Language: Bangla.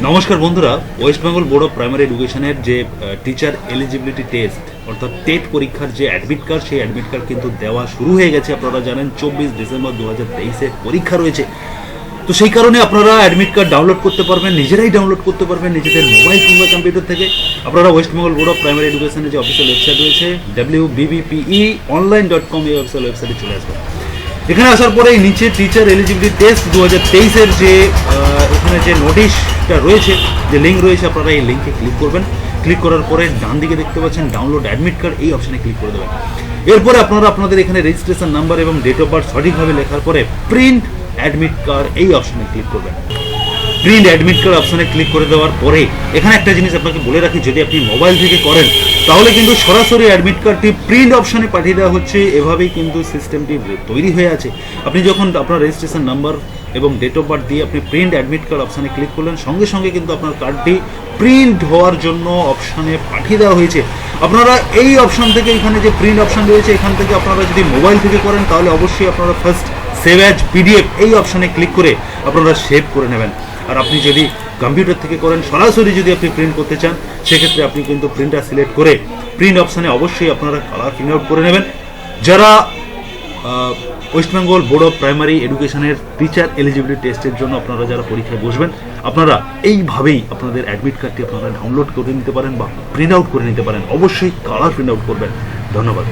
নমস্কার বন্ধুরা, West Bengal board of primary এডুকেশনের যে টিচার এলিজিবিলিটি টেস্ট অর্থাৎ টেট পরীক্ষার যে অ্যাডমিট কার্ড, সেই অ্যাডমিট কার্ড কিন্তু দেওয়া শুরু হয়ে গেছে। আপনারা জানেন 24 ডিসেম্বর 2023 পরীক্ষা রয়েছে। তো সেই কারণে আপনারা অ্যাডমিট কার্ড ডাউনলোড করতে পারবেন, নিজেরাই ডাউনলোড করতে পারবেন নিজেদের মোবাইল কিংবা কম্পিউটার থেকে। আপনারা West Bengal board of primary এডুকেশনের যে অফিসিয়াল ওয়েবসাইট রয়েছে wbbpeonline.com, এই অফিসিয়াল ওয়েবসাইটে চলে আসবেন। এখানে আসার পরে নিচে টিচার এলিজিবিলিটি টেস্ট 2023 যে এখানে যে নোটিশটা রয়েছে, যে লিঙ্ক রয়েছে, আপনারা এই লিঙ্কে ক্লিক করবেন। ক্লিক করার পরে ডান দিকে দেখতে পাচ্ছেন ডাউনলোড অ্যাডমিট কার্ড, এই অপশানে ক্লিক করে দেবেন। এরপরে আপনারা আপনাদের এখানে রেজিস্ট্রেশন নাম্বার এবং ডেট অফ বার্থ সঠিকভাবে লেখার পরে প্রিন্ট অ্যাডমিট কার্ড, এই অপশানে ক্লিক করবেন। প্রিন্ট অ্যাডমিট কার্ড অপশানে ক্লিক করে দেওয়ার পরে এখানে একটা জিনিস আপনাকে বলে রাখি, যদি আপনি মোবাইল থেকে করেন তাহলে কিন্তু সরাসরি অ্যাডমিট কার্ডটি প্রিন্ট অপশানে পাঠিয়ে দেওয়া হচ্ছে। এভাবেই কিন্তু সিস্টেমটি তৈরি হয়ে আছে। আপনি যখন আপনার রেজিস্ট্রেশন নাম্বার এবং ডেট অফ বার্থ দিয়ে আপনি প্রিন্ট অ্যাডমিট কার্ড অপশানে ক্লিক করলেন, সঙ্গে সঙ্গে কিন্তু আপনার কার্ডটি প্রিন্ট হওয়ার জন্য অপশানে পাঠিয়ে দেওয়া হয়েছে। আপনারা এই অপশান থেকে, এখানে যে প্রিন্ট অপশান রয়েছে, এখান থেকে আপনারা যদি মোবাইল থেকে করেন তাহলে অবশ্যই আপনারা ফার্স্ট সেভ অ্যাজ পিডিএফ, এই অপশানে ক্লিক করে আপনারা সেভ করে নেবেন। আর আপনি যদি কম্পিউটার থেকে করেন, সরাসরি যদি আপনি প্রিন্ট করতে চান, সেক্ষেত্রে আপনি কিন্তু প্রিন্টার সিলেক্ট করে প্রিন্ট অপশানে অবশ্যই আপনারা কালার প্রিন্ট আউট করে নেবেন। যারা West Bengal board of primary এডুকেশনের টিচার এলিজিবিলিটি টেস্টের জন্য আপনারা যারা পরীক্ষায় বসবেন, আপনারা এইভাবেই আপনাদের অ্যাডমিট কার্ডটি আপনারা ডাউনলোড করে নিতে পারেন বা প্রিন্ট আউট করে নিতে পারেন। অবশ্যই কালার প্রিন্ট আউট করবেন। ধন্যবাদ।